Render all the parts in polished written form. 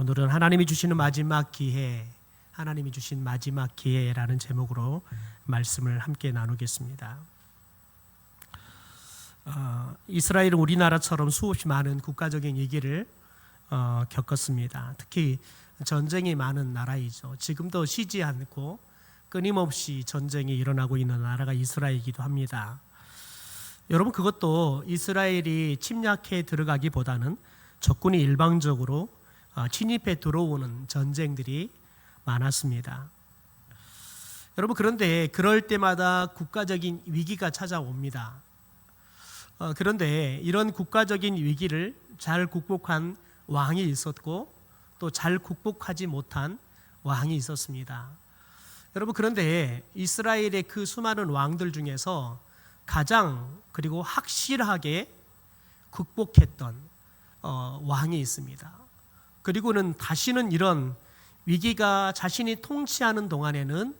오늘은 하나님이 주시는 마지막 기회, 하나님이 주신 마지막 기회라는 제목으로 말씀을 함께 나누겠습니다. 이스라엘은 우리나라처럼 수없이 많은 국가적인 위기를 겪었습니다. 특히 전쟁이 많은 나라이죠. 지금도 쉬지 않고 끊임없이 전쟁이 일어나고 있는 나라가 이스라엘이기도 합니다. 여러분, 그것도 이스라엘이 침략해 들어가기보다는 적군이 일방적으로 침입해 들어오는 전쟁들이 많았습니다. 여러분, 그런데 그럴 때마다 국가적인 위기가 찾아옵니다. 그런데 이런 국가적인 위기를 잘 극복한 왕이 있었고 또 잘 극복하지 못한 왕이 있었습니다. 여러분, 그런데 이스라엘의 그 수많은 왕들 중에서 가장 그리고 확실하게 극복했던 왕이 있습니다. 그리고는 다시는 이런 위기가 자신이 통치하는 동안에는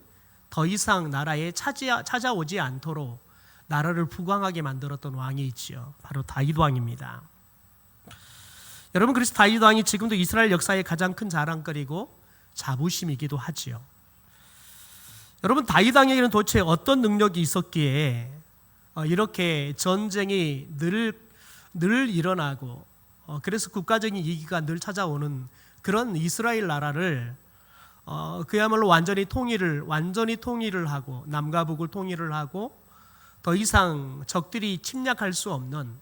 더 이상 나라에 찾아오지 않도록 나라를 부강하게 만들었던 왕이 있지요. 바로 다윗 왕입니다. 여러분, 그래서 다윗 왕이 지금도 이스라엘 역사의 가장 큰 자랑거리고 자부심이기도 하지요. 여러분, 다윗 왕에게는 도대체 어떤 능력이 있었기에 이렇게 전쟁이 늘 일어나고 그래서 국가적인 위기가 늘 찾아오는 그런 이스라엘 나라를 그야말로 완전히 통일을 하고 남과 북을 통일을 하고 더 이상 적들이 침략할 수 없는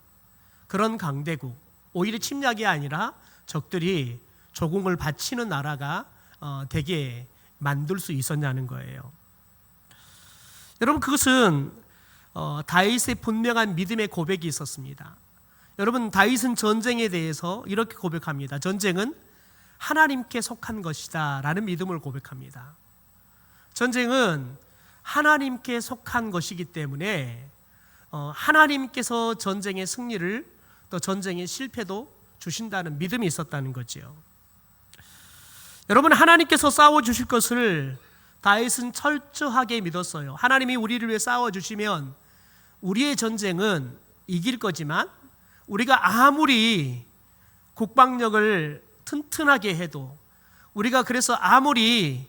그런 강대국, 오히려 침략이 아니라 적들이 조공을 바치는 나라가 되게 만들 수 있었냐는 거예요. 여러분, 그것은 다윗의 분명한 믿음의 고백이 있었습니다. 여러분, 다윗은 전쟁에 대해서 이렇게 고백합니다. 전쟁은 하나님께 속한 것이다 라는 믿음을 고백합니다. 전쟁은 하나님께 속한 것이기 때문에 하나님께서 전쟁의 승리를 또 전쟁의 실패도 주신다는 믿음이 있었다는 거죠. 여러분, 하나님께서 싸워주실 것을 다윗은 철저하게 믿었어요. 하나님이 우리를 위해 싸워주시면 우리의 전쟁은 이길 거지만 우리가 아무리 국방력을 튼튼하게 해도 우리가 그래서 아무리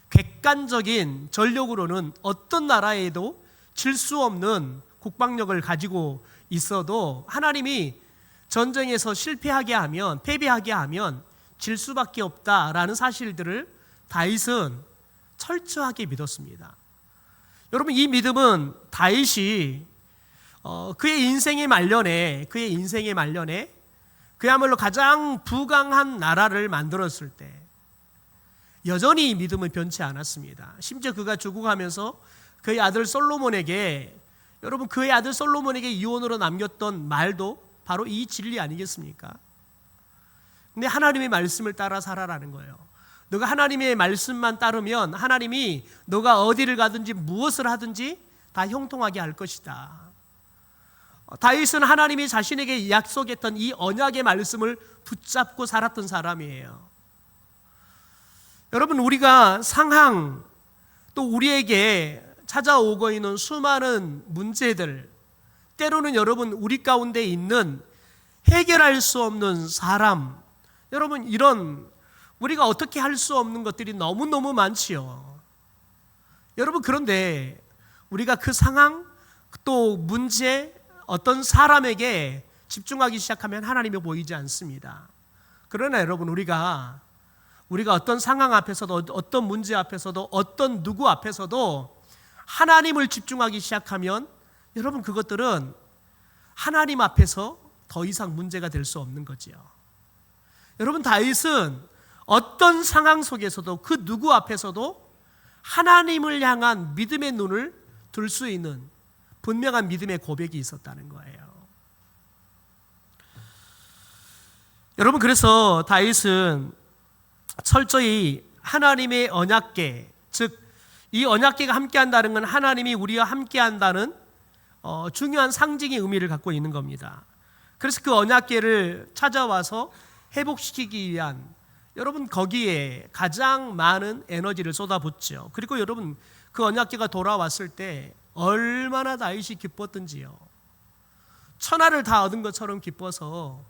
객관적인 전력으로는 어떤 나라에도 질 수 없는 국방력을 가지고 있어도 하나님이 전쟁에서 패배하게 하면 질 수밖에 없다라는 사실들을 다윗은 철저하게 믿었습니다. 여러분, 이 믿음은 다윗이 그의 인생의 말년에 그야말로 가장 부강한 나라를 만들었을 때 여전히 이 믿음은 변치 않았습니다. 심지어 그가 죽어가면서 그의 아들 솔로몬에게 유언으로 남겼던 말도 바로 이 진리 아니겠습니까? 근데 하나님의 말씀을 따라 살아라는 거예요. 너가 하나님의 말씀만 따르면 하나님이 너가 어디를 가든지 무엇을 하든지 다 형통하게 할 것이다. 다윗은 하나님이 자신에게 약속했던 이 언약의 말씀을 붙잡고 살았던 사람이에요. 여러분, 우리가 상황 또 우리에게 찾아오고 있는 수많은 문제들, 때로는 여러분 우리 가운데 있는 해결할 수 없는 사람, 여러분 이런 우리가 어떻게 할 수 없는 것들이 너무너무 많지요. 여러분, 그런데 우리가 그 상황 또 문제 어떤 사람에게 집중하기 시작하면 하나님이 보이지 않습니다. 그러나 여러분, 우리가 어떤 상황 앞에서도 어떤 문제 앞에서도 어떤 누구 앞에서도 하나님을 집중하기 시작하면 여러분, 그것들은 하나님 앞에서 더 이상 문제가 될 수 없는 거지요. 여러분, 다윗은 어떤 상황 속에서도 그 누구 앞에서도 하나님을 향한 믿음의 눈을 들 수 있는 분명한 믿음의 고백이 있었다는 거예요. 여러분, 그래서 다윗은 철저히 하나님의 언약궤, 즉 이 언약궤가 함께한다는 건 하나님이 우리와 함께한다는 중요한 상징의 의미를 갖고 있는 겁니다. 그래서 그 언약궤를 찾아와서 회복시키기 위한 여러분 거기에 가장 많은 에너지를 쏟아붓죠. 그리고 여러분 그 언약궤가 돌아왔을 때 얼마나 다윗이 기뻤던지요. 천하를 다 얻은 것처럼 기뻐서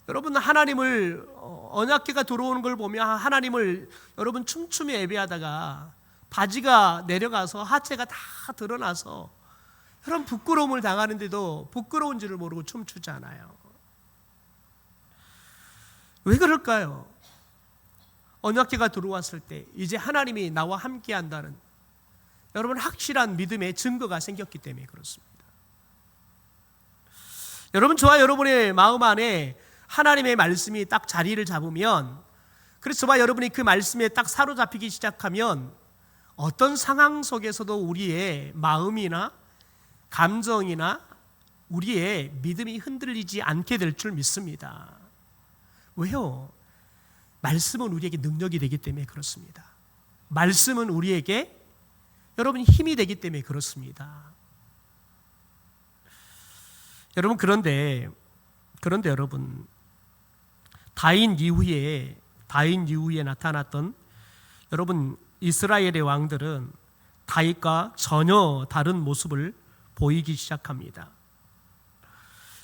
여러분 하나님을 언약궤가 들어오는 걸 보면 하나님을 여러분 춤추며 예배하다가 바지가 내려가서 하체가 다 드러나서 그런 부끄러움을 당하는데도 부끄러운 줄을 모르고 춤추잖아요. 왜 그럴까요? 언약궤가 들어왔을 때 이제 하나님이 나와 함께 한다는 여러분 확실한 믿음의 증거가 생겼기 때문에 그렇습니다. 여러분, 저와 여러분의 마음 안에 하나님의 말씀이 딱 자리를 잡으면, 그래서 저와 여러분이 그 말씀에 딱 사로잡히기 시작하면 어떤 상황 속에서도 우리의 마음이나 감정이나 우리의 믿음이 흔들리지 않게 될 줄 믿습니다. 왜요? 말씀은 우리에게 능력이 되기 때문에 그렇습니다. 말씀은 우리에게 여러분 힘이 되기 때문에 그렇습니다. 여러분, 그런데 여러분, 다윗 이후에 나타났던 여러분 이스라엘의 왕들은 다윗과 전혀 다른 모습을 보이기 시작합니다.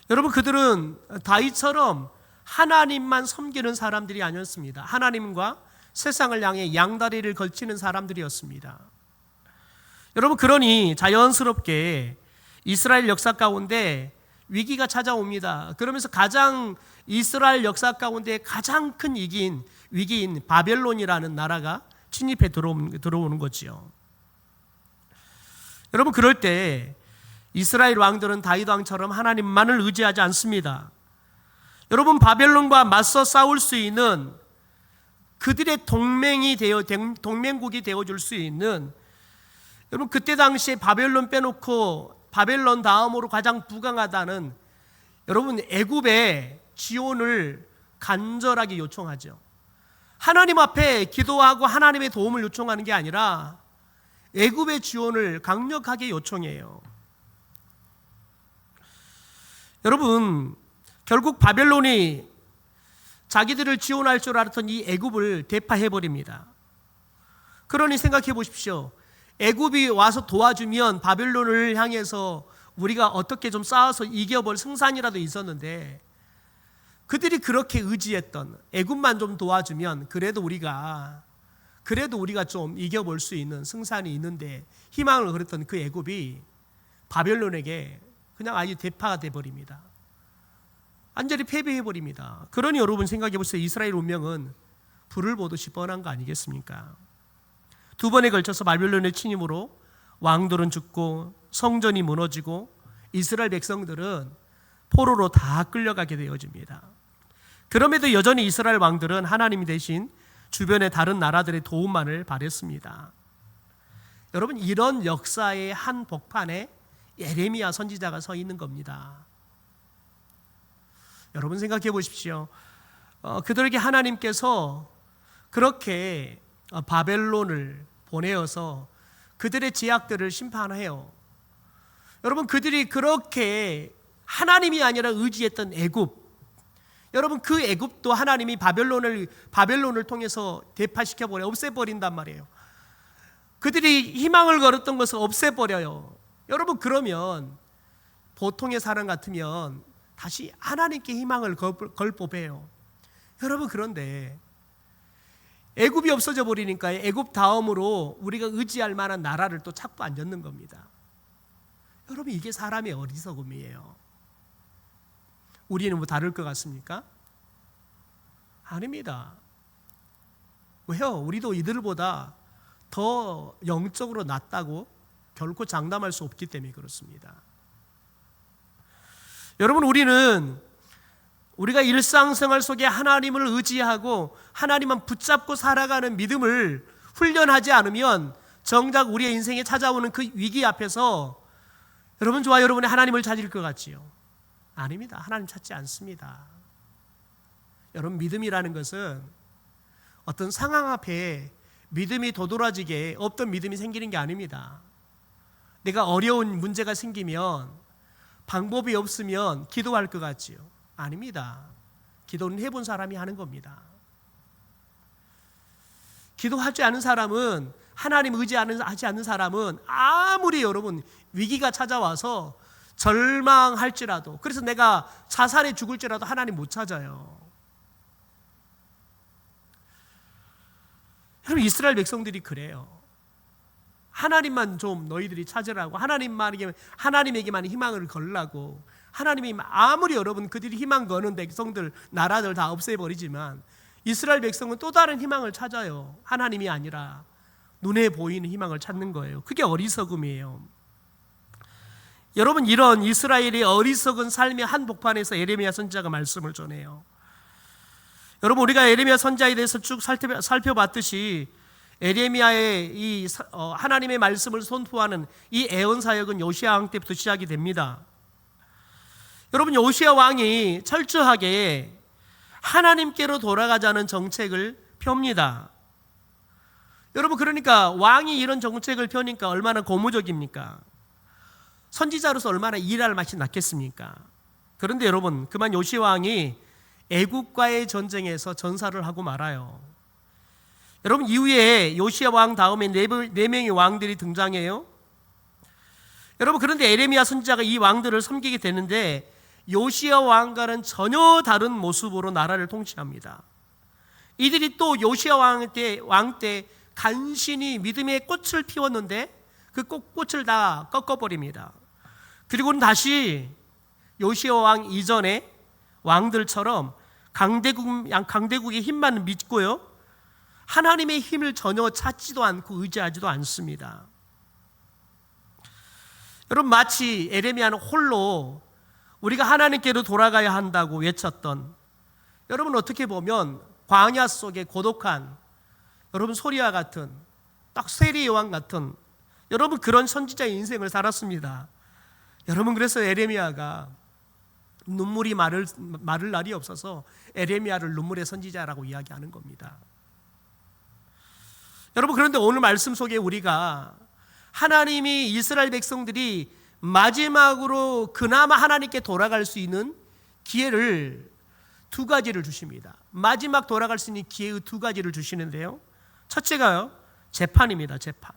여러분, 그들은 다윗처럼 하나님만 섬기는 사람들이 아니었습니다. 하나님과 세상을 향해 양다리를 걸치는 사람들이었습니다. 여러분, 그러니 자연스럽게 이스라엘 역사 가운데 위기가 찾아옵니다. 그러면서 이스라엘 역사 가운데 가장 큰 위기인 바벨론이라는 나라가 침입해 들어오는 거지요. 여러분, 그럴 때 이스라엘 왕들은 다윗 왕처럼 하나님만을 의지하지 않습니다. 여러분, 바벨론과 맞서 싸울 수 있는 그들의 동맹국이 되어줄 수 있는, 여러분, 그때 당시에 바벨론 빼놓고 바벨론 다음으로 가장 부강하다는 여러분 애굽의 지원을 간절하게 요청하죠. 하나님 앞에 기도하고 하나님의 도움을 요청하는 게 아니라 애굽의 지원을 강력하게 요청해요. 여러분, 결국 바벨론이 자기들을 지원할 줄 알았던 이 애굽을 대파해버립니다. 그러니 생각해 보십시오. 애굽이 와서 도와주면 바벨론을 향해서 우리가 어떻게 좀 싸워서 이겨볼 승산이라도 있었는데, 그들이 그렇게 의지했던 애굽만 좀 도와주면 그래도 우리가 좀 이겨볼 수 있는 승산이 있는데 희망을 걸었던 그 애굽이 바벨론에게 그냥 아주 대파가 돼버립니다. 완전히 패배해버립니다. 그러니 여러분 생각해 보세요. 이스라엘 운명은 불을 보듯이 뻔한 거 아니겠습니까? 두 번에 걸쳐서 바벨론의 침입으로 왕들은 죽고 성전이 무너지고 이스라엘 백성들은 포로로 다 끌려가게 되어집니다. 그럼에도 여전히 이스라엘 왕들은 하나님 대신 주변의 다른 나라들의 도움만을 바랬습니다. 여러분, 이런 역사의 한 복판에 예레미야 선지자가 서 있는 겁니다. 여러분 생각해 보십시오. 그들에게 하나님께서 그렇게 바벨론을 보내어서 그들의 죄악들을 심판해요. 여러분, 그들이 그렇게 하나님이 아니라 의지했던 애굽, 여러분 그 애굽도 하나님이 바벨론을 통해서 대파시켜버려 없애버린단 말이에요. 그들이 희망을 걸었던 것을 없애버려요. 여러분, 그러면 보통의 사람 같으면 다시 하나님께 희망을 걸 법해요. 여러분, 그런데 애굽이 없어져 버리니까 애굽 다음으로 우리가 의지할 만한 나라를 또 찾고 앉았는 겁니다. 여러분, 이게 사람의 어리석음이에요. 우리는 뭐 다를 것 같습니까? 아닙니다. 왜요? 우리도 이들보다 더 영적으로 낫다고 결코 장담할 수 없기 때문에 그렇습니다. 여러분, 우리가 일상생활 속에 하나님을 의지하고 하나님만 붙잡고 살아가는 믿음을 훈련하지 않으면 정작 우리의 인생에 찾아오는 그 위기 앞에서 여러분, 저와 여러분이 하나님을 찾을 것 같지요? 아닙니다. 하나님 찾지 않습니다. 여러분, 믿음이라는 것은 어떤 상황 앞에 믿음이 도드라지게 없던 믿음이 생기는 게 아닙니다. 내가 어려운 문제가 생기면 방법이 없으면 기도할 것 같지요? 아닙니다. 기도는 해본 사람이 하는 겁니다. 기도하지 않은 사람은, 하나님 의지하지 않는 사람은 아무리 여러분 위기가 찾아와서 절망할지라도, 그래서 내가 자살해 죽을지라도 하나님 못 찾아요. 여러분, 이스라엘 백성들이 그래요. 하나님만 좀 너희들이 찾으라고, 하나님에게만 희망을 걸라고, 하나님이 아무리 여러분 그들이 희망 거는 백성들, 나라들 다 없애버리지만 이스라엘 백성은 또 다른 희망을 찾아요. 하나님이 아니라 눈에 보이는 희망을 찾는 거예요. 그게 어리석음이에요. 여러분, 이런 이스라엘의 어리석은 삶의 한복판에서 예레미야 선지자가 말씀을 전해요. 여러분, 우리가 예레미야 선지자에 대해서 쭉 살펴봤듯이 예레미야의 이 하나님의 말씀을 선포하는 이 애언 사역은 요시야 왕 때부터 시작이 됩니다. 여러분, 요시야 왕이 철저하게 하나님께로 돌아가자는 정책을 펴니다. 여러분, 그러니까 왕이 이런 정책을 펴니까 얼마나 고무적입니까? 선지자로서 얼마나 일할 맛이 났겠습니까? 그런데 여러분, 그만 요시야 왕이 애국과의 전쟁에서 전사를 하고 말아요. 여러분, 이후에 요시야 왕 다음에 네 명의 왕들이 등장해요. 여러분, 그런데 예레미야 선지자가 이 왕들을 섬기게 되는데 요시야 왕과는 전혀 다른 모습으로 나라를 통치합니다. 이들이 또 요시야 왕 때 간신히 믿음의 꽃을 피웠는데 그 꽃을 다 꺾어버립니다. 그리고는 다시 요시야 왕 이전에 왕들처럼 강대국의 힘만 믿고요, 하나님의 힘을 전혀 찾지도 않고 의지하지도 않습니다. 여러분, 마치 예레미야는 홀로 우리가 하나님께로 돌아가야 한다고 외쳤던, 여러분 어떻게 보면 광야 속에 고독한 여러분 소리와 같은, 딱 세리의 왕 같은 여러분 그런 선지자의 인생을 살았습니다. 여러분, 그래서 예레미야가 눈물이 마를 날이 없어서 예레미야를 눈물의 선지자라고 이야기하는 겁니다. 여러분, 그런데 오늘 말씀 속에 우리가 하나님이 이스라엘 백성들이 마지막으로 그나마 하나님께 돌아갈 수 있는 기회를 두 가지를 주십니다. 마지막 돌아갈 수 있는 기회의 두 가지를 주시는데요, 첫째가요, 재판입니다. 재판.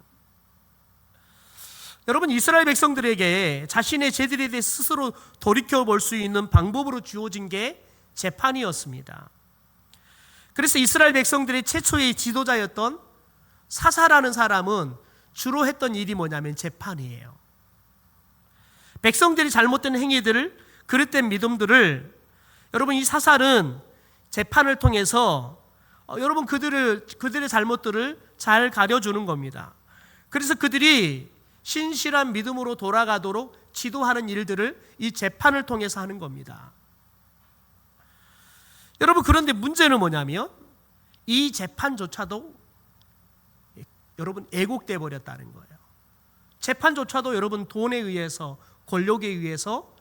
여러분, 이스라엘 백성들에게 자신의 죄들에 대해 스스로 돌이켜볼 수 있는 방법으로 주어진 게 재판이었습니다. 그래서 이스라엘 백성들의 최초의 지도자였던 사사라는 사람은 주로 했던 일이 뭐냐면 재판이에요. 백성들이 잘못된 행위들을, 그릇된 믿음들을 여러분, 이 사사는 재판을 통해서 여러분 그들의 잘못들을 잘 가려주는 겁니다. 그래서 그들이 신실한 믿음으로 돌아가도록 지도하는 일들을 이 재판을 통해서 하는 겁니다. 여러분, 그런데 문제는 뭐냐면 이 재판조차도 여러분 애국돼 버렸다는 거예요. 재판조차도 여러분 돈에 의해서, 권력에 의해서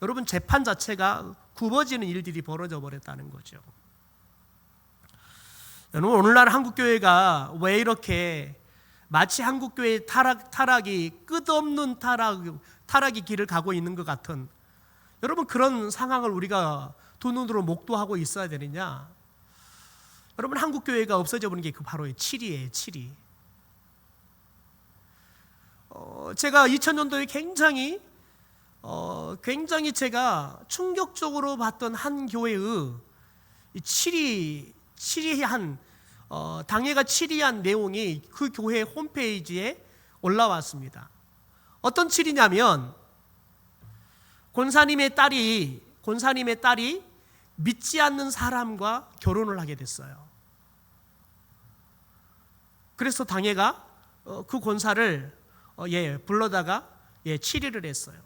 여러분 재판 자체가 굽어지는 일들이 벌어져 버렸다는 거죠. 여러분, 오늘날 한국교회가 왜 이렇게 마치 한국교회의 타락이 끝없는 타락의 길을 가고 있는 것 같은 여러분 그런 상황을 우리가 두 눈으로 목도하고 있어야 되느냐? 여러분, 한국교회가 없어져 버린 게 그 바로 7위예요. 7위. 제가 2000년도에 굉장히 제가 충격적으로 봤던 한 교회의 7위한 당회가 7위한 내용이 그 교회 홈페이지에 올라왔습니다. 어떤 7위냐면 권사님의 딸이 믿지 않는 사람과 결혼을 하게 됐어요. 그래서 당회가 그 권사를 불러다가 7위를 했어요.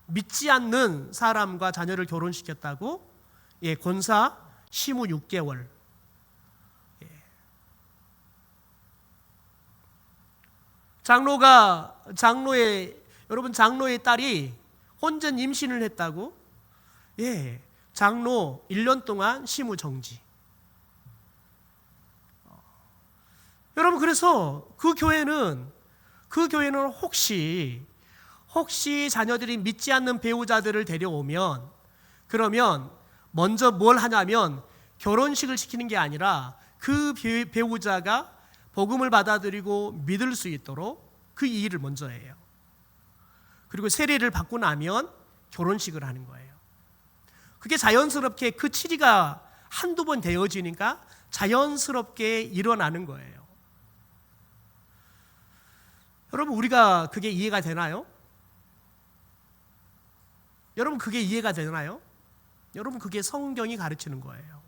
믿지 않는 사람과 자녀를 결혼시켰다고 권사 시무 6개월. 장로의 딸이 혼전 임신을 했다고 장로 1년 동안 시무 정지. 여러분, 그래서 그 교회는 혹시 자녀들이 믿지 않는 배우자들을 데려오면, 그러면 먼저 뭘 하냐면 결혼식을 시키는 게 아니라 그 배우자가 복음을 받아들이고 믿을 수 있도록 그 일을 먼저 해요. 그리고 세례를 받고 나면 결혼식을 하는 거예요. 그게 자연스럽게 그 7위가 한두 번 되어지니까 자연스럽게 일어나는 거예요. 여러분, 우리가 그게 이해가 되나요? 여러분, 그게 이해가 되나요? 여러분, 그게 성경이 가르치는 거예요.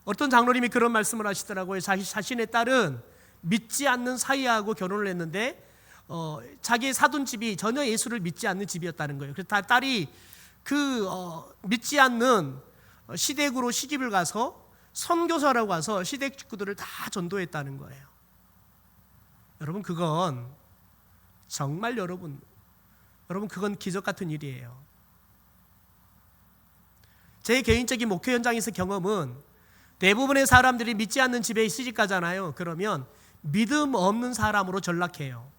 어떤 장로님이 그런 말씀을 하시더라고요. 자신의 딸은 믿지 않는 사이하고 결혼을 했는데 자기의 사돈 집이 전혀 예수를 믿지 않는 집이었다는 거예요. 그래서 딸이 믿지 않는 시댁으로 시집을 가서 선교사라고 와서 시댁 식구들을 다 전도했다는 거예요. 여러분, 그건 정말 여러분 그건 기적 같은 일이에요. 제 개인적인 목회 현장에서 경험은 대부분의 사람들이 믿지 않는 집에 시집 가잖아요. 그러면 믿음 없는 사람으로 전락해요.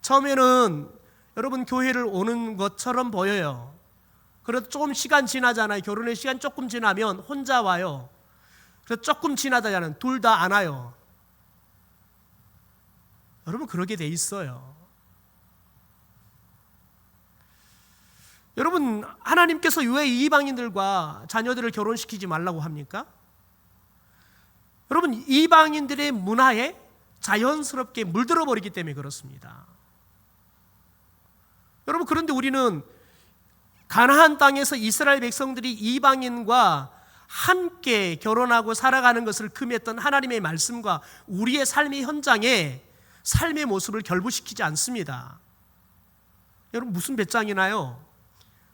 처음에는 여러분 교회를 오는 것처럼 보여요. 그래도 조금 시간 지나잖아요. 결혼의 시간 조금 지나면 혼자 와요. 그래서 조금 지나다가는 둘 다 안 와요. 여러분, 그러게 돼 있어요. 여러분, 하나님께서 왜 이방인들과 자녀들을 결혼시키지 말라고 합니까? 여러분, 이방인들의 문화에 자연스럽게 물들어 버리기 때문에 그렇습니다. 여러분, 그런데 우리는 가나안 땅에서 이스라엘 백성들이 이방인과 함께 결혼하고 살아가는 것을 금했던 하나님의 말씀과 우리의 삶의 현장에 삶의 모습을 결부시키지 않습니다. 여러분, 무슨 배짱이나요?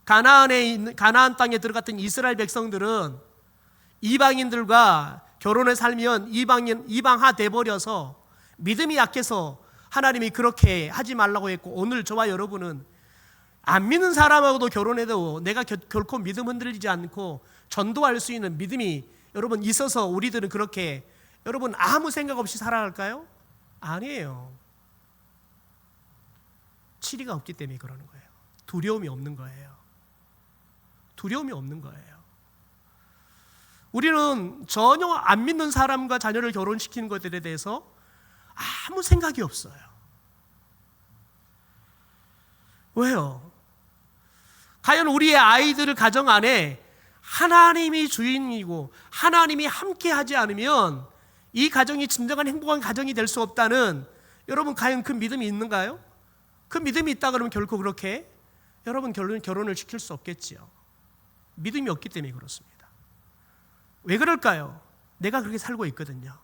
가나안 땅에 들어갔던 이스라엘 백성들은 이방인들과 결혼을 살면 이방화 돼버려서 믿음이 약해서 하나님이 그렇게 하지 말라고 했고, 오늘 저와 여러분은 안 믿는 사람하고도 결혼해도 내가 결코 믿음 흔들리지 않고 전도할 수 있는 믿음이 여러분 있어서 우리들은 그렇게 여러분 아무 생각 없이 살아갈까요? 아니에요. 치리가 없기 때문에 그러는 거예요. 두려움이 없는 거예요. 두려움이 없는 거예요. 우리는 전혀 안 믿는 사람과 자녀를 결혼시키는 것들에 대해서 아무 생각이 없어요. 왜요? 과연 우리의 아이들을 가정 안에 하나님이 주인이고 하나님이 함께 하지 않으면 이 가정이 진정한 행복한 가정이 될 수 없다는, 여러분 과연 그 믿음이 있는가요? 그 믿음이 있다 그러면 결코 그렇게 여러분 결혼을 시킬 수 없겠지요. 믿음이 없기 때문에 그렇습니다. 왜 그럴까요? 내가 그렇게 살고 있거든요.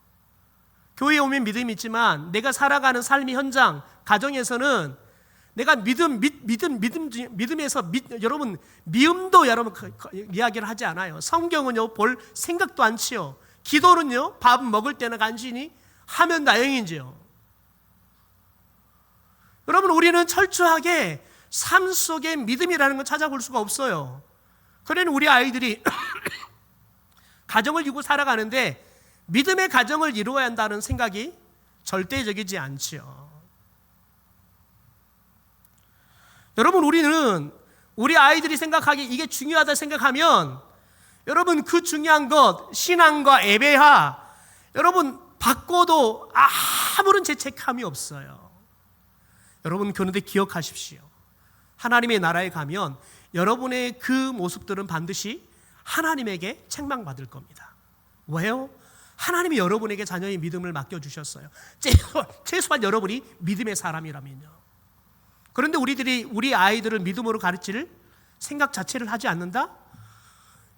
교회에 오면 믿음이 있지만 내가 살아가는 삶의 현장, 가정에서는 내가 믿음에서 여러분 미움도 여러분 이야기를 하지 않아요. 성경은요 볼 생각도 않지요. 기도는요 밥 먹을 때는 간신히 하면 다행이지요. 여러분, 우리는 철저하게 삶 속에 믿음이라는 걸 찾아볼 수가 없어요. 그러니 우리 아이들이 가정을 이루고 살아가는데 믿음의 가정을 이루어야 한다는 생각이 절대적이지 않지요. 여러분, 우리는 우리 아이들이 생각하기에 이게 중요하다 생각하면 여러분 그 중요한 것, 신앙과 예배하 여러분 바꿔도 아무런 죄책감이 없어요. 여러분, 그런데 기억하십시오. 하나님의 나라에 가면 여러분의 그 모습들은 반드시 하나님에게 책망받을 겁니다. 왜요? 하나님이 여러분에게 자녀의 믿음을 맡겨주셨어요. 최소한 여러분이 믿음의 사람이라면요. 그런데 우리 아이들을 믿음으로 가르칠 생각 자체를 하지 않는다?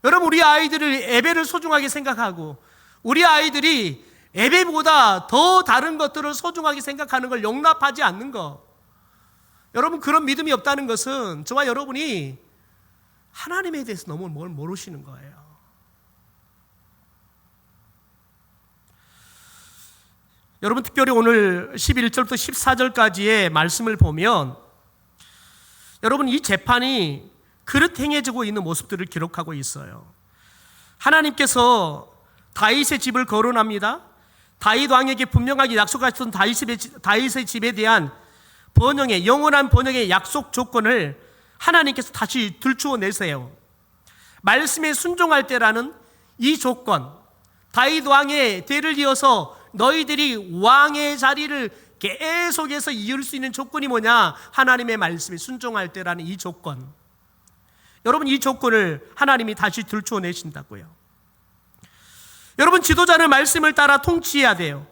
여러분, 우리 아이들을 예배를 소중하게 생각하고 우리 아이들이 예배보다 더 다른 것들을 소중하게 생각하는 걸 용납하지 않는 것, 여러분 그런 믿음이 없다는 것은 저와 여러분이 하나님에 대해서 너무 뭘 모르시는 거예요. 여러분, 특별히 오늘 11절부터 14절까지의 말씀을 보면 여러분 이 재판이 그릇 행해지고 있는 모습들을 기록하고 있어요. 하나님께서 다윗의 집을 거론합니다. 다윗 왕에게 분명하게 약속하셨던 다윗의 집에 대한 영원한 번영의 약속 조건을 하나님께서 다시 들추어 내세요. 말씀에 순종할 때라는 이 조건, 다윗 왕의 대를 이어서 너희들이 왕의 자리를 계속해서 이을 수 있는 조건이 뭐냐? 하나님의 말씀에 순종할 때라는 이 조건. 여러분, 이 조건을 하나님이 다시 들추어 내신다고요. 여러분, 지도자는 말씀을 따라 통치해야 돼요.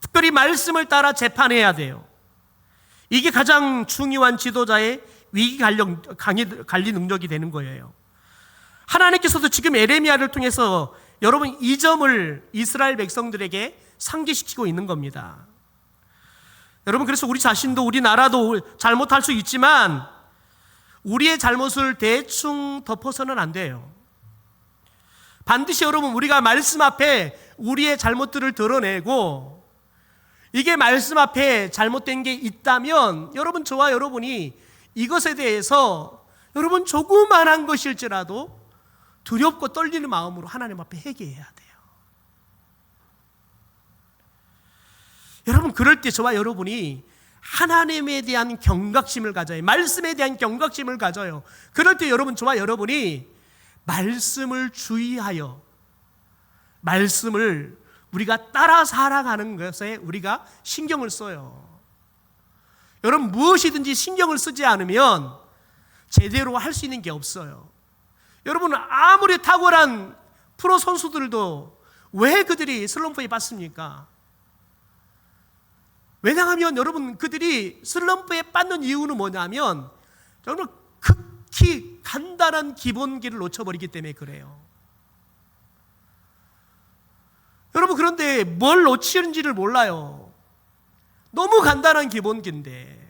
특별히 말씀을 따라 재판해야 돼요. 이게 가장 중요한 지도자의 위기 관리 능력이 되는 거예요. 하나님께서도 지금 에레미야를 통해서 여러분 이 점을 이스라엘 백성들에게 상기시키고 있는 겁니다. 여러분, 그래서 우리 자신도 우리나라도 잘못할 수 있지만 우리의 잘못을 대충 덮어서는 안 돼요. 반드시 여러분 우리가 말씀 앞에 우리의 잘못들을 드러내고, 이게 말씀 앞에 잘못된 게 있다면 여러분, 저와 여러분이 이것에 대해서 여러분 조그만한 것일지라도 두렵고 떨리는 마음으로 하나님 앞에 회개해야 돼요. 여러분, 그럴 때 저와 여러분이 하나님에 대한 경각심을 가져요. 말씀에 대한 경각심을 가져요. 그럴 때 여러분, 저와 여러분이 말씀을 주의하여 말씀을 우리가 따라 살아가는 것에 우리가 신경을 써요. 여러분, 무엇이든지 신경을 쓰지 않으면 제대로 할 수 있는 게 없어요. 여러분, 아무리 탁월한 프로 선수들도 왜 그들이 슬럼프에 빠집니까? 왜냐하면 여러분, 그들이 슬럼프에 빠진 이유는 뭐냐면 정말 극히 간단한 기본기를 놓쳐버리기 때문에 그래요. 여러분, 그런데 뭘 놓치는지를 몰라요. 너무 간단한 기본기인데.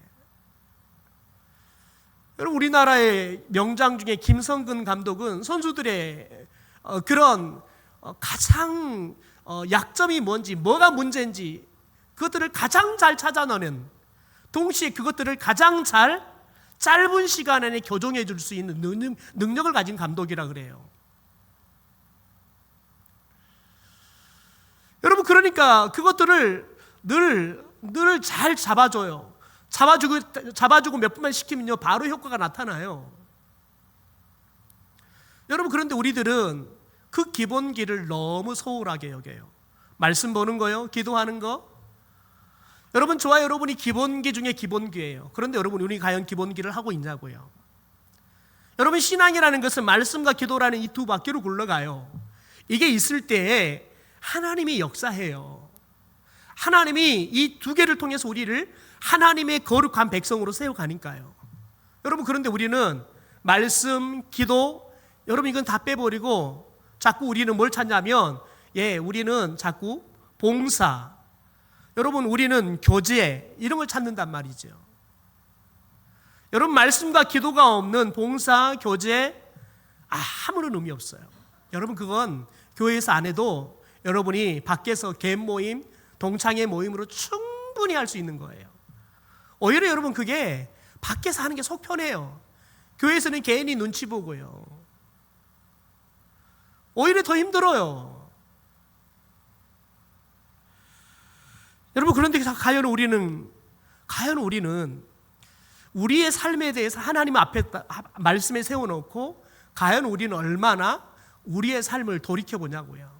여러분, 우리나라의 명장 중에 김성근 감독은 선수들의 그런 가장 약점이 뭔지, 뭐가 문제인지 그것들을 가장 잘 찾아내는, 동시에 그것들을 가장 잘 짧은 시간 안에 교정해 줄 수 있는 능력을 가진 감독이라 그래요. 여러분, 그러니까 그것들을 늘 잘 잡아줘요. 잡아주고 몇 분만 시키면요, 바로 효과가 나타나요. 여러분, 그런데 우리들은 그 기본기를 너무 소홀하게 여겨요. 말씀 보는 거요, 기도하는 거. 여러분, 저와 여러분이 기본기 중에 기본기예요. 그런데 여러분, 우리 과연 기본기를 하고 있냐고요. 여러분, 신앙이라는 것은 말씀과 기도라는 이 두 바퀴로 굴러가요. 이게 있을 때에 하나님이 역사해요. 하나님이 이 두 개를 통해서 우리를 하나님의 거룩한 백성으로 세워가니까요. 여러분, 그런데 우리는 말씀, 기도, 여러분 이건 다 빼버리고 자꾸 우리는 뭘 찾냐면, 우리는 자꾸 봉사, 여러분 우리는 교제, 이런 걸 찾는단 말이죠. 여러분, 말씀과 기도가 없는 봉사, 교제, 아무런 의미 없어요. 여러분, 그건 교회에서 안 해도 여러분이 밖에서 개인 모임, 동창회 모임으로 충분히 할 수 있는 거예요. 오히려 여러분, 그게 밖에서 하는 게 속 편해요. 교회에서는 개인이 눈치 보고요. 오히려 더 힘들어요. 여러분, 그런데 과연 우리는 우리의 삶에 대해서 하나님 앞에 말씀에 세워놓고 과연 우리는 얼마나 우리의 삶을 돌이켜보냐고요.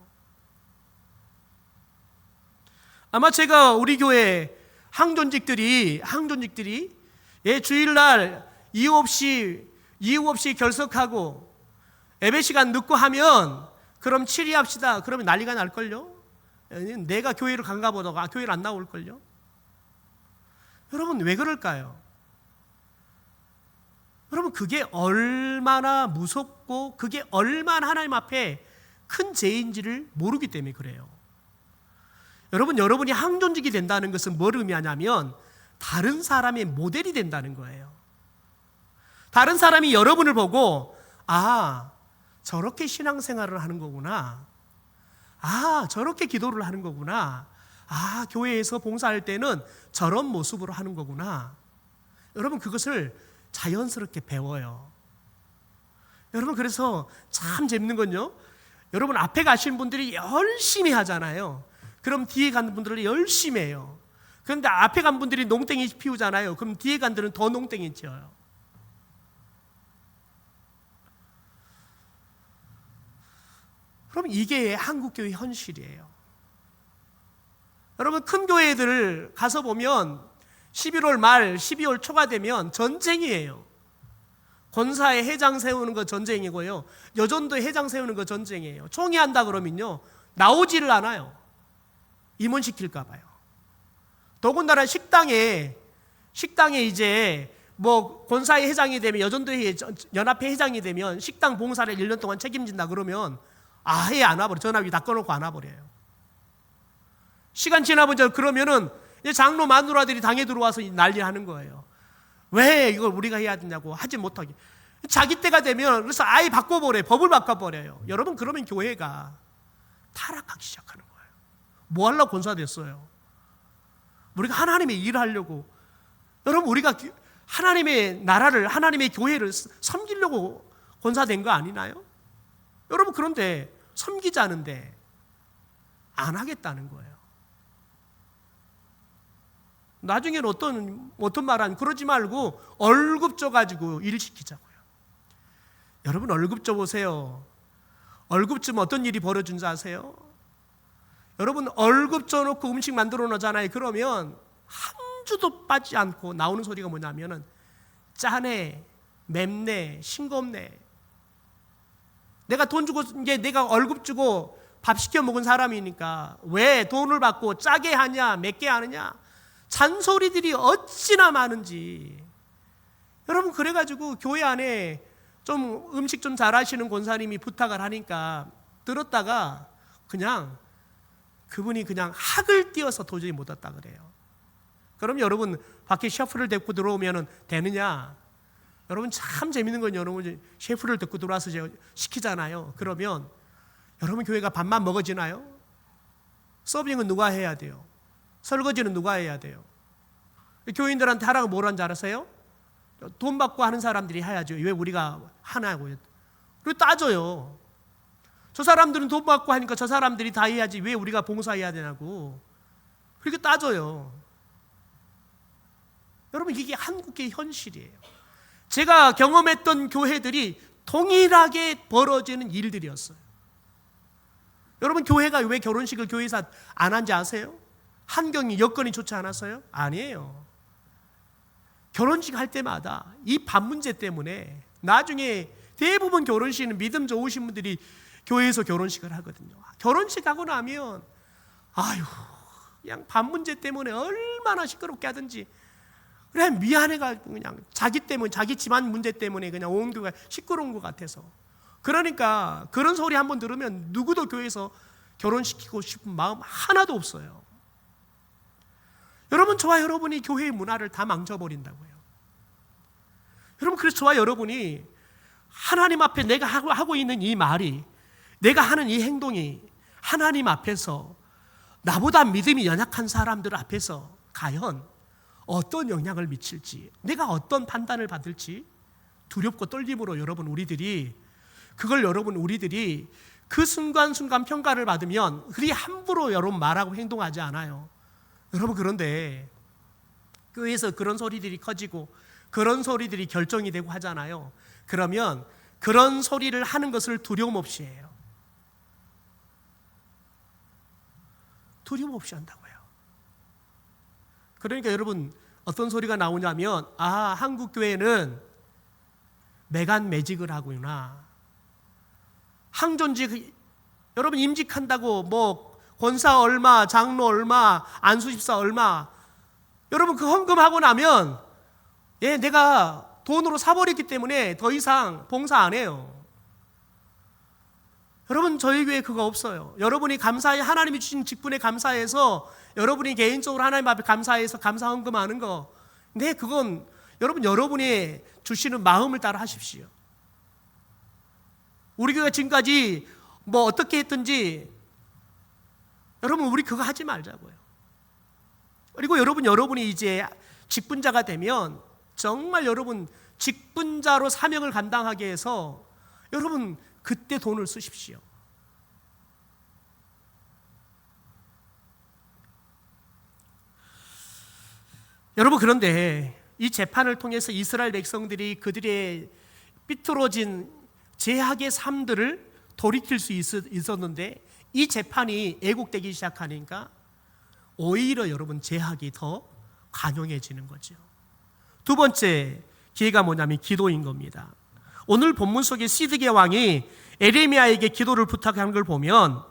아마 제가 우리 교회 항존직들이 주일날 이유 없이 결석하고 예배 시간 늦고 하면 그럼 치리합시다, 그러면 난리가 날걸요. 내가 교회를 간가 보다가 교회를 안 나올걸요. 여러분, 왜 그럴까요? 여러분, 그게 얼마나 무섭고 그게 얼마나 하나님 앞에 큰 죄인지를 모르기 때문에 그래요. 여러분이 항존직이 된다는 것은 뭘 의미하냐면 다른 사람의 모델이 된다는 거예요. 다른 사람이 여러분을 보고, 저렇게 신앙생활을 하는 거구나, 저렇게 기도를 하는 거구나, 교회에서 봉사할 때는 저런 모습으로 하는 거구나. 여러분, 그것을 자연스럽게 배워요. 여러분, 그래서 참 재밌는 건요, 여러분 앞에 가시는 분들이 열심히 하잖아요. 그럼 뒤에 가는 분들은 열심히 해요. 그런데 앞에 간 분들이 농땡이 피우잖아요. 그럼 뒤에 간 분들은 더 농땡이 치어요. 그럼 이게 한국교회 현실이에요. 여러분, 큰 교회들 가서 보면 11월 말 12월 초가 되면 전쟁이에요. 권사의 회장 세우는 거 전쟁이고요, 여전도의 회장 세우는 거 전쟁이에요. 총회한다 그러면요 나오지를 않아요. 임원시킬까 봐요. 더군다나 식당에 이제 뭐 권사회 회장이 되면, 여전도회 연합회 회장이 되면 식당 봉사를 1년 동안 책임진다 그러면 아예 안 와버려. 전화기 다 꺼놓고 안 와버려요. 시간 지나보자 그러면은 이제 장로 마누라들이 당에 들어와서 난리하는 거예요. 왜 이걸 우리가 해야 되냐고, 하지 못하게. 자기 때가 되면 그래서 아예 바꿔버려요. 법을 바꿔버려요. 여러분, 그러면 교회가 타락하기 시작하는 거예요. 뭐 하려고 권사됐어요? 우리가 하나님의 일을 하려고, 여러분, 우리가 하나님의 나라를, 하나님의 교회를 섬기려고 권사된 거 아니나요? 여러분, 그런데 섬기자는데 안 하겠다는 거예요. 나중에는 어떤 말하는, 그러지 말고 월급 줘가지고 일 시키자고요. 여러분, 월급 줘보세요. 월급 주면 어떤 일이 벌어진 줄 아세요? 여러분, 월급 줘놓고 음식 만들어 놓잖아요. 그러면 한 주도 빠지지 않고 나오는 소리가 뭐냐면은 짜네, 맵네, 싱겁네. 내가 돈 주고, 이제 내가 월급 주고 밥 시켜 먹은 사람이니까 왜 돈을 받고 짜게 하냐, 맵게 하느냐, 잔소리들이 어찌나 많은지. 여러분, 그래가지고 교회 안에 좀 음식 좀 잘하시는 권사님이 부탁을 하니까 들었다가 그냥 그분이 그냥 학을 띄어서 도저히 못 왔다 그래요. 그럼 여러분, 밖에 셰프를 데리고 들어오면 되느냐? 여러분, 참 재밌는 건, 여러분 셰프를 데리고 들어와서 시키잖아요. 그러면 여러분, 교회가 밥만 먹어지나요? 서빙은 누가 해야 돼요? 설거지는 누가 해야 돼요? 교인들한테 하라고 뭘 하는지 알아세요? 돈 받고 하는 사람들이 해야죠. 왜 우리가 하나고요? 그리고 따져요. 저 사람들은 돈 받고 하니까 저 사람들이 다 해야지 왜 우리가 봉사해야 되냐고. 그렇게 따져요. 여러분, 이게 한국의 현실이에요. 제가 경험했던 교회들이 동일하게 벌어지는 일들이었어요. 여러분, 교회가 왜 결혼식을 교회에서 안 한지 아세요? 환경이, 여건이 좋지 않았어요? 아니에요. 결혼식 할 때마다 이 밥 문제 때문에 나중에 대부분 결혼식은 믿음 좋으신 분들이 교회에서 결혼식을 하거든요. 결혼식 하고 나면 아유, 그냥 밥 문제 때문에 얼마나 시끄럽게 하든지, 그래 미안해가지고 그냥 자기 때문에, 자기 집안 문제 때문에 그냥 온 교회가 시끄러운 것 같아서. 그러니까 그런 소리 한번 들으면 누구도 교회에서 결혼시키고 싶은 마음 하나도 없어요. 여러분, 저와 여러분이 교회의 문화를 다 망쳐버린다고요. 여러분, 그래서 저와 여러분이 하나님 앞에 내가 하고 있는 이 말이, 내가 하는 이 행동이 하나님 앞에서, 나보다 믿음이 연약한 사람들 앞에서 과연 어떤 영향을 미칠지, 내가 어떤 판단을 받을지 두렵고 떨림으로 여러분, 우리들이 그 순간순간 평가를 받으면 그리 함부로 여러분 말하고 행동하지 않아요. 여러분, 그런데 교회에서 그런 소리들이 커지고 그런 소리들이 결정이 되고 하잖아요. 그러면 그런 소리를 하는 것을 두려움 없이 해요. 두려움 없이 한다고요. 그러니까 여러분, 어떤 소리가 나오냐면, 아, 한국 교회는 매간 매직을 하구나. 항존직, 여러분 임직한다고 뭐 권사 얼마, 장로 얼마, 안수집사 얼마, 여러분 그 헌금하고 나면 내가 돈으로 사버렸기 때문에 더 이상 봉사 안 해요. 여러분, 저희 교회 그거 없어요. 여러분이 감사해, 하나님이 주신 직분에 감사해서 여러분이 개인적으로 하나님 앞에 감사해서 감사 헌금하는 거, 근데 그건 여러분이 주시는 마음을 따라 하십시오. 우리 교회가 지금까지 뭐 어떻게 했든지 여러분, 우리 그거 하지 말자고요. 그리고 여러분이 이제 직분자가 되면 정말 여러분 직분자로 사명을 감당하게 해서 여러분 그때 돈을 쓰십시오. 여러분, 그런데 이 재판을 통해서 이스라엘 백성들이 그들의 삐뚤어진 죄악의 삶들을 돌이킬 수 있었는데, 이 재판이 애국되기 시작하니까 오히려 여러분 죄악이 더 관용해지는 거죠. 두 번째 기회가 뭐냐면 기도인 겁니다. 오늘 본문 속에 시드기야 왕이 에레미야에게 기도를 부탁한 걸 보면,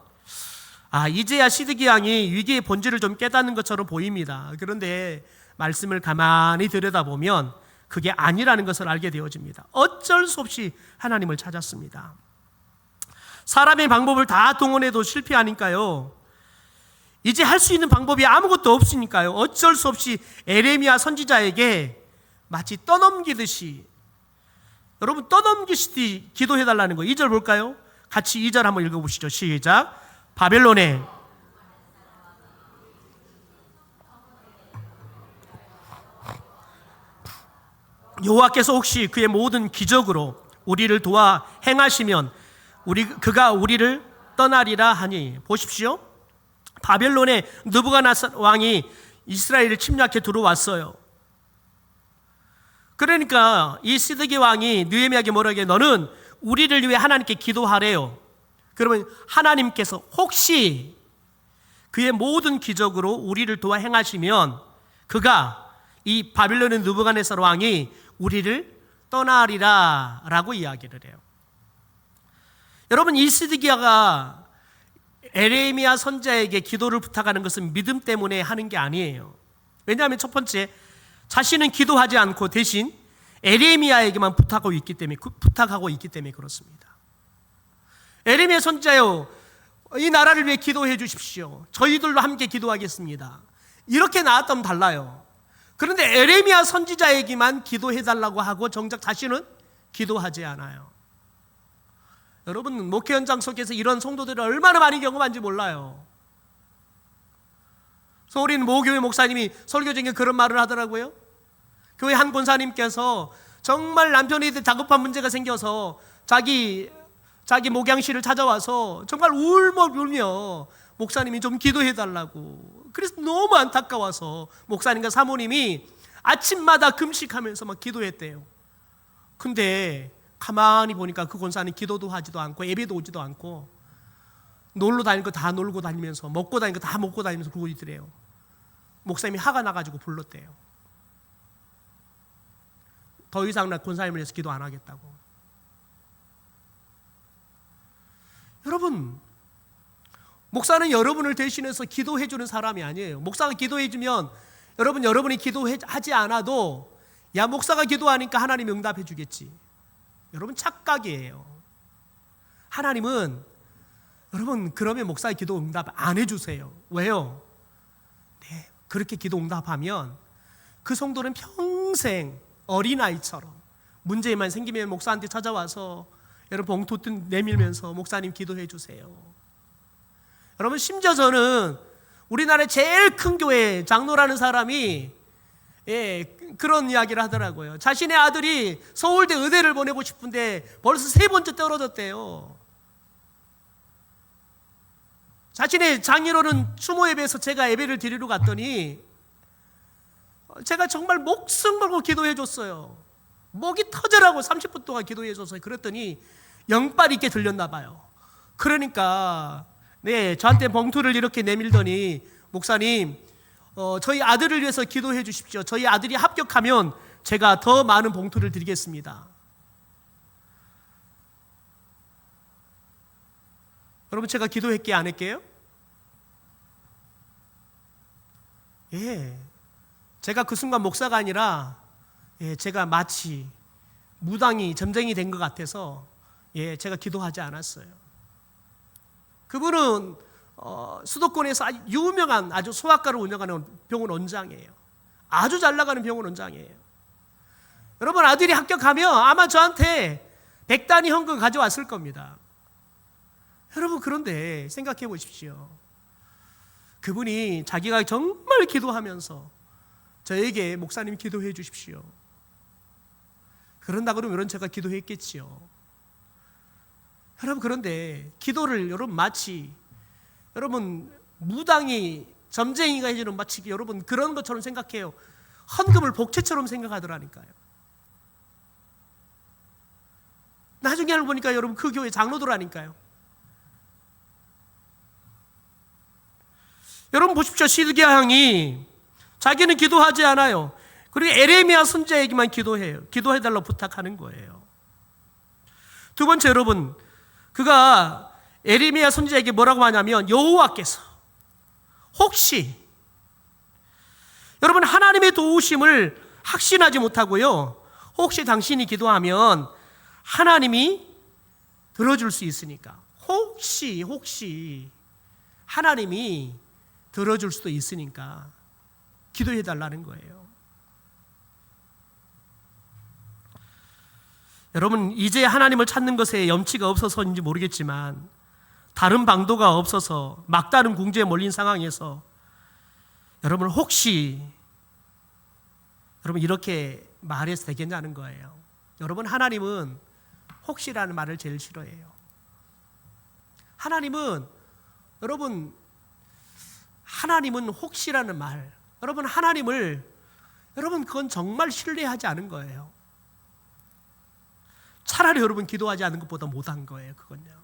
이제야 시드기 왕이 위기의 본질을 좀 깨닫는 것처럼 보입니다. 그런데 말씀을 가만히 들여다보면 그게 아니라는 것을 알게 되어집니다. 어쩔 수 없이 하나님을 찾았습니다. 사람의 방법을 다 동원해도 실패하니까요, 이제 할 수 있는 방법이 아무것도 없으니까요, 어쩔 수 없이 에레미야 선지자에게 마치 떠넘기듯이, 여러분 떠넘기시듯이 기도해달라는 거예요. 2절 볼까요? 같이 2절 한번 읽어보시죠. 시작. 바벨론에 여호와께서 혹시 그의 모든 기적으로 우리를 도와 행하시면 그가 우리를 떠나리라 하니. 보십시오. 바벨론의 느부갓네살 왕이 이스라엘을 침략해 들어왔어요. 그러니까 이 시드기 왕이 느헤미야에게 뭐라고 해? 너는 우리를 위해 하나님께 기도하래요. 그러면 하나님께서 혹시 그의 모든 기적으로 우리를 도와 행하시면 그가, 이 바빌론의 느부갓네살 왕이 우리를 떠나리라 라고 이야기를 해요. 여러분, 이 시드기야가 에레미야 선지자에게 기도를 부탁하는 것은 믿음 때문에 하는 게 아니에요. 왜냐하면 첫 번째, 자신은 기도하지 않고 대신 에레미야에게만 부탁하고 있기 때문에 그렇습니다. 에레미야 선지자요, 이 나라를 위해 기도해 주십시오. 저희들도 함께 기도하겠습니다. 이렇게 나왔다면 달라요. 그런데 에레미야 선지자에게만 기도해 달라고 하고 정작 자신은 기도하지 않아요. 여러분, 목회 현장 속에서 이런 성도들을 얼마나 많이 경험한지 몰라요. 서울에 있는 모교회 목사님이 설교 중에 그런 말을 하더라고요. 교회 한 권사님께서 정말 남편에 대해 다급한 문제가 생겨서 자기 목양실을 찾아와서 정말 울며 목사님이 좀 기도해 달라고. 그래서 너무 안타까워서 목사님과 사모님이 아침마다 금식하면서 막 기도했대요. 근데 가만히 보니까 그 권사님 기도도 하지도 않고 예배도 오지도 않고 놀러 다닐 거 다 놀고 다니면서 먹고 다닐 거 다 먹고 다니면서 그러고 있더래요. 목사님이 화가 나가지고 불렀대요. 더 이상 나 권사님을 위해서 기도 안 하겠다고. 여러분, 목사는 여러분을 대신해서 기도해 주는 사람이 아니에요. 목사가 기도해 주면 여러분이 기도하지 않아도 야, 목사가 기도하니까 하나님이 응답해 주겠지. 여러분, 착각이에요. 하나님은 여러분, 그러면 목사의 기도 응답 안 해주세요. 왜요? 네, 그렇게 기도 응답하면 그 성도는 평생 어린아이처럼 문제만 생기면 목사한테 찾아와서 여러분 봉투 내밀면서 목사님 기도해 주세요. 여러분, 심지어 저는 우리나라의 제일 큰 교회 장로라는 사람이 그런 이야기를 하더라고요. 자신의 아들이 서울대 의대를 보내고 싶은데 벌써 3번째 떨어졌대요. 자신의 장인어른 추모 예배에서 제가 예배를 드리러 갔더니 제가 정말 목숨 걸고 기도해 줬어요. 목이 터져라고 30분 동안 기도해 줬어요. 그랬더니 영빨 있게 들렸나 봐요. 그러니까 저한테 봉투를 이렇게 내밀더니 목사님, 저희 아들을 위해서 기도해 주십시오. 저희 아들이 합격하면 제가 더 많은 봉투를 드리겠습니다. 여러분, 제가 기도했게 안 했게요? 제가 그 순간 목사가 아니라 제가 마치 무당이 점쟁이 된 것 같아서 제가 기도하지 않았어요. 그분은 수도권에서 아주 유명한 아주 소아과를 운영하는 병원 원장이에요. 아주 잘 나가는 병원 원장이에요. 여러분, 아들이 합격하면 아마 저한테 100단위 현금 가져왔을 겁니다. 여러분, 그런데 생각해 보십시오. 그분이 자기가 정말 기도하면서 저에게 목사님 기도해 주십시오. 그런다 그러면 제가 기도했겠지요. 여러분, 그런데 기도를 여러분 마치 무당이 점쟁이가 해주는 마치 여러분 그런 것처럼 생각해요. 헌금을 복채처럼 생각하더라니까요. 나중에 알고 보니까 여러분 그 교회 장로들하니까요. 여러분 보십시오. 시드기야 왕이 자기는 기도하지 않아요. 그리고 에레미야 선지자에게만 기도해요. 기도해달라고 부탁하는 거예요. 두 번째, 여러분, 그가 에레미야 선지자에게 뭐라고 하냐면 여호와께서 혹시 여러분 하나님의 도우심을 확신하지 못하고요, 혹시 당신이 기도하면 하나님이 들어줄 수 있으니까, 혹시 하나님이 들어줄 수도 있으니까 기도해 달라는 거예요. 여러분, 이제 하나님을 찾는 것에 염치가 없어서인지 모르겠지만 다른 방도가 없어서 막다른 궁지에 몰린 상황에서 여러분 혹시 여러분 이렇게 말해도 되겠냐는 거예요. 여러분, 하나님은 혹시라는 말을 제일 싫어해요. 하나님은 혹시라는 말, 여러분 그건 정말 신뢰하지 않은 거예요. 차라리 여러분 기도하지 않은 것보다 못한 거예요, 그건요.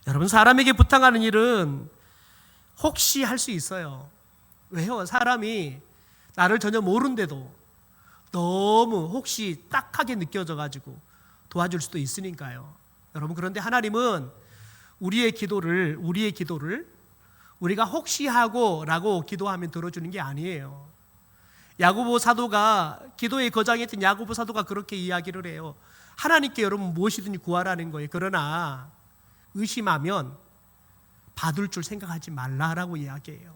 여러분, 사람에게 부탁하는 일은 혹시 할 수 있어요. 왜요? 사람이 나를 전혀 모르는데도 너무 혹시 딱하게 느껴져가지고 도와줄 수도 있으니까요. 여러분, 그런데 하나님은 우리의 기도를 우리가 혹시 하고 라고 기도하면 들어주는 게 아니에요. 야고보 사도가, 기도의 거장이었던 야고보 사도가 그렇게 이야기를 해요. 하나님께 여러분 무엇이든지 구하라는 거예요. 그러나 의심하면 받을 줄 생각하지 말라라고 이야기해요.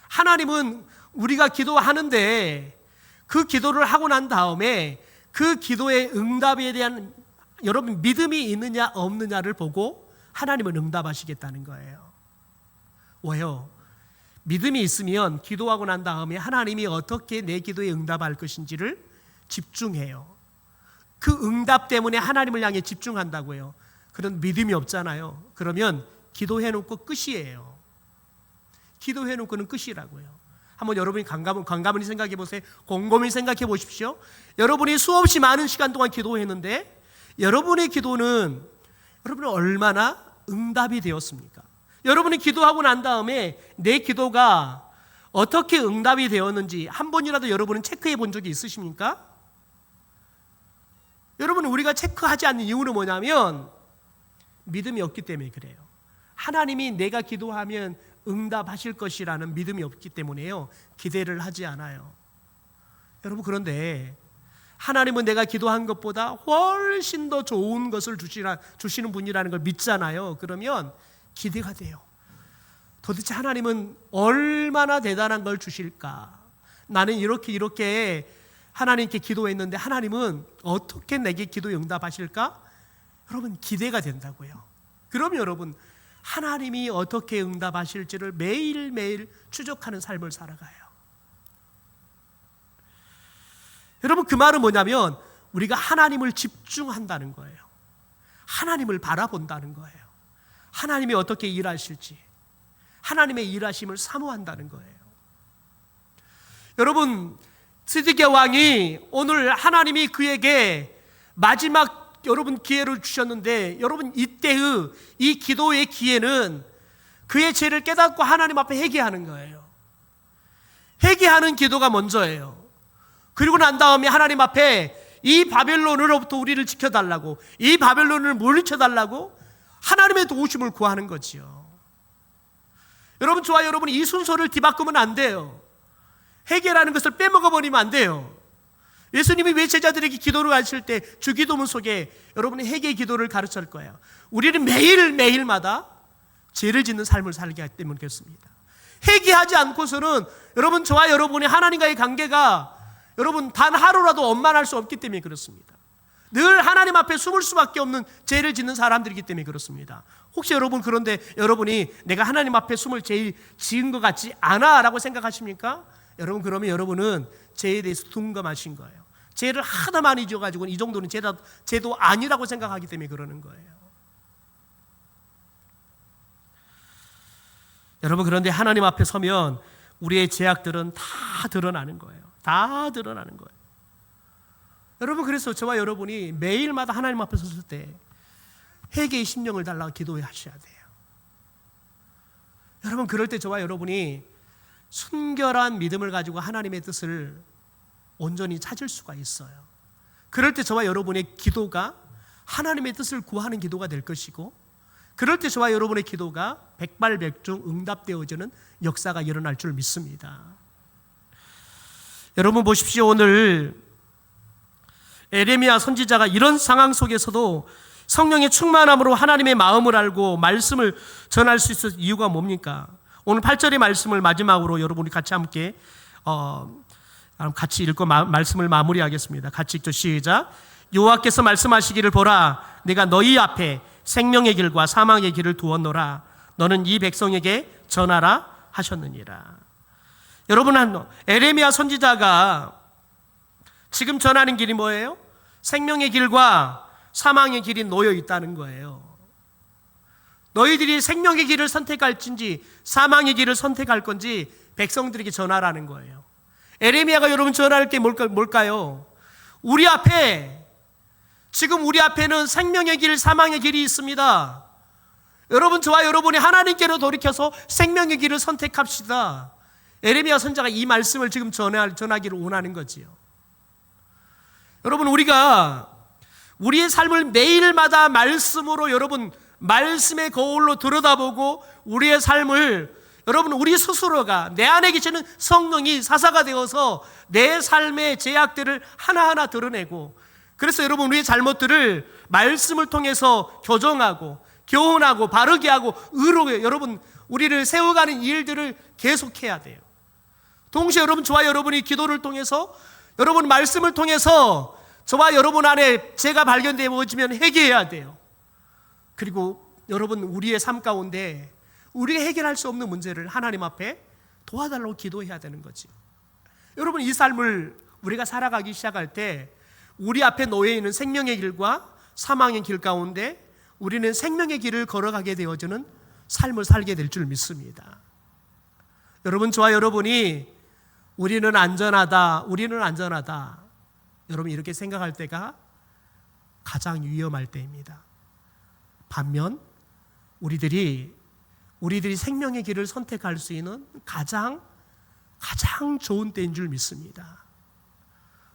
하나님은 우리가 기도하는데 그 기도를 하고 난 다음에 그 기도의 응답에 대한 여러분 믿음이 있느냐 없느냐를 보고 하나님은 응답하시겠다는 거예요. 왜요? 믿음이 있으면 기도하고 난 다음에 하나님이 어떻게 내 기도에 응답할 것인지를 집중해요. 그 응답 때문에 하나님을 향해 집중한다고요. 그런 믿음이 없잖아요. 그러면 기도해놓고 끝이에요. 기도해놓고는 끝이라고요. 한번 여러분이 곰곰이 생각해 보세요. 곰곰이 생각해 보십시오. 여러분이 수없이 많은 시간 동안 기도했는데 여러분의 기도는 여러분은 얼마나 응답이 되었습니까? 여러분이 기도하고 난 다음에 내 기도가 어떻게 응답이 되었는지 한 번이라도 여러분은 체크해 본 적이 있으십니까? 여러분, 우리가 체크하지 않는 이유는 뭐냐면 믿음이 없기 때문에 그래요. 하나님이 내가 기도하면 응답하실 것이라는 믿음이 없기 때문에요, 기대를 하지 않아요. 여러분, 그런데 하나님은 내가 기도한 것보다 훨씬 더 좋은 것을 주시는 분이라는 걸 믿잖아요. 그러면 기대가 돼요. 도대체 하나님은 얼마나 대단한 걸 주실까? 나는 이렇게 하나님께 기도했는데 하나님은 어떻게 내게 기도에 응답하실까? 여러분, 기대가 된다고요. 그럼 여러분, 하나님이 어떻게 응답하실지를 매일매일 추적하는 삶을 살아가요. 여러분, 그 말은 뭐냐면 우리가 하나님을 집중한다는 거예요. 하나님을 바라본다는 거예요. 하나님이 어떻게 일하실지, 하나님의 일하심을 사모한다는 거예요. 여러분, 스데기야 왕이 오늘 하나님이 그에게 마지막 여러분 기회를 주셨는데, 여러분 이때의 이 기도의 기회는 그의 죄를 깨닫고 하나님 앞에 회개하는 거예요. 회개하는 기도가 먼저예요. 그리고 난 다음에 하나님 앞에 이 바벨론으로부터 우리를 지켜달라고, 이 바벨론을 물리쳐달라고 하나님의 도우심을 구하는 거지요. 여러분, 저와 여러분이 이 순서를 뒤바꾸면 안 돼요. 회개라는 것을 빼먹어버리면 안 돼요. 예수님이 왜 제자들에게 기도를 하실 때 주기도문 속에 여러분의 회개 기도를 가르칠 거예요. 우리는 매일마다 죄를 짓는 삶을 살게 하기 때문에 그렇습니다. 회개하지 않고서는 여러분, 저와 여러분의 하나님과의 관계가 여러분 단 하루라도 원만할 수 없기 때문에 그렇습니다. 늘 하나님 앞에 숨을 수밖에 없는 죄를 짓는 사람들이기 때문에 그렇습니다. 혹시 여러분, 그런데 여러분이 내가 하나님 앞에 숨을 제일 지은 것 같지 않아 라고 생각하십니까? 여러분, 그러면 여러분은 죄에 대해서 둔감하신 거예요. 죄를 하도 많이 지어가지고 이 정도는 죄도 아니라고 생각하기 때문에 그러는 거예요. 여러분, 그런데 하나님 앞에 서면 우리의 죄악들은 다 드러나는 거예요. 다 드러나는 거예요. 여러분, 그래서 저와 여러분이 매일마다 하나님 앞에 섰을 때 회개의 심령을 달라고 기도하셔야 돼요. 여러분, 그럴 때 저와 여러분이 순결한 믿음을 가지고 하나님의 뜻을 온전히 찾을 수가 있어요. 그럴 때 저와 여러분의 기도가 하나님의 뜻을 구하는 기도가 될 것이고, 그럴 때 저와 여러분의 기도가 백발백중 응답되어지는 역사가 일어날 줄 믿습니다. 여러분 보십시오. 오늘 에레미야 선지자가 이런 상황 속에서도 성령의 충만함으로 하나님의 마음을 알고 말씀을 전할 수 있을 이유가 뭡니까? 오늘 8절의 말씀을 마지막으로 여러분이 같이 함께 같이 읽고 말씀을 마무리하겠습니다. 같이 읽죠. 시작. 여호와께서 말씀하시기를, 보라, 내가 너희 앞에 생명의 길과 사망의 길을 두었노라. 너는 이 백성에게 전하라 하셨느니라. 여러분, 에레미야 선지자가 지금 전하는 길이 뭐예요? 생명의 길과 사망의 길이 놓여 있다는 거예요. 너희들이 생명의 길을 선택할지 사망의 길을 선택할 건지 백성들에게 전하라는 거예요. 에레미야가 여러분 전할 게 뭘까요? 지금 우리 앞에는 생명의 길, 사망의 길이 있습니다. 여러분, 저와 여러분이 하나님께로 돌이켜서 생명의 길을 선택합시다. 에레미야 선지자가 이 말씀을 지금 전하기를 원하는 거지요. 여러분, 우리가 우리의 삶을 매일마다 말씀으로, 여러분, 말씀의 거울로 들여다보고 우리의 삶을, 여러분, 우리 스스로가, 내 안에 계시는 성령이 사사가 되어서 내 삶의 제약들을 하나하나 드러내고, 그래서 여러분, 우리의 잘못들을 말씀을 통해서 교정하고 교훈하고 바르게 하고 의롭게, 여러분, 우리를 세워가는 일들을 계속해야 돼요. 동시에 여러분, 저와 여러분이 기도를 통해서, 여러분 말씀을 통해서 저와 여러분 안에 죄가 발견되어지면 회개해야 돼요. 그리고 여러분, 우리의 삶 가운데 우리가 해결할 수 없는 문제를 하나님 앞에 도와달라고 기도해야 되는 거지. 여러분, 이 삶을 우리가 살아가기 시작할 때 우리 앞에 놓여 있는 생명의 길과 사망의 길 가운데 우리는 생명의 길을 걸어가게 되어지는 삶을 살게 될 줄 믿습니다. 여러분, 저와 여러분이 우리는 안전하다, 여러분 이렇게 생각할 때가 가장 위험할 때입니다. 반면 우리들이 생명의 길을 선택할 수 있는 가장 좋은 때인 줄 믿습니다.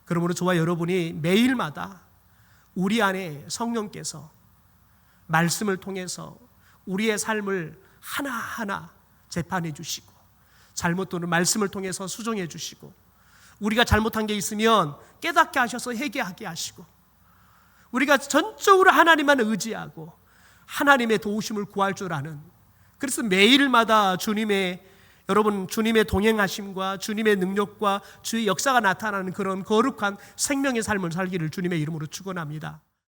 그러므로 저와 여러분이 매일마다 우리 안에 성령께서 말씀을 통해서 우리의 삶을 하나하나 재판해 주시고, 잘못되는 말씀을 통해서 수정해 주시고, 우리가 잘못한 게 있으면 깨닫게 하셔서 회개하게 하시고, 우리가 전적으로 하나님만 의지하고 하나님의 도우심을 구할 줄 아는, 그래서 매일마다 주님의 동행하심과 주님의 능력과 주의 역사가 나타나는 그런 거룩한 생명의 삶을 살기를 주님의 이름으로 축원합니다.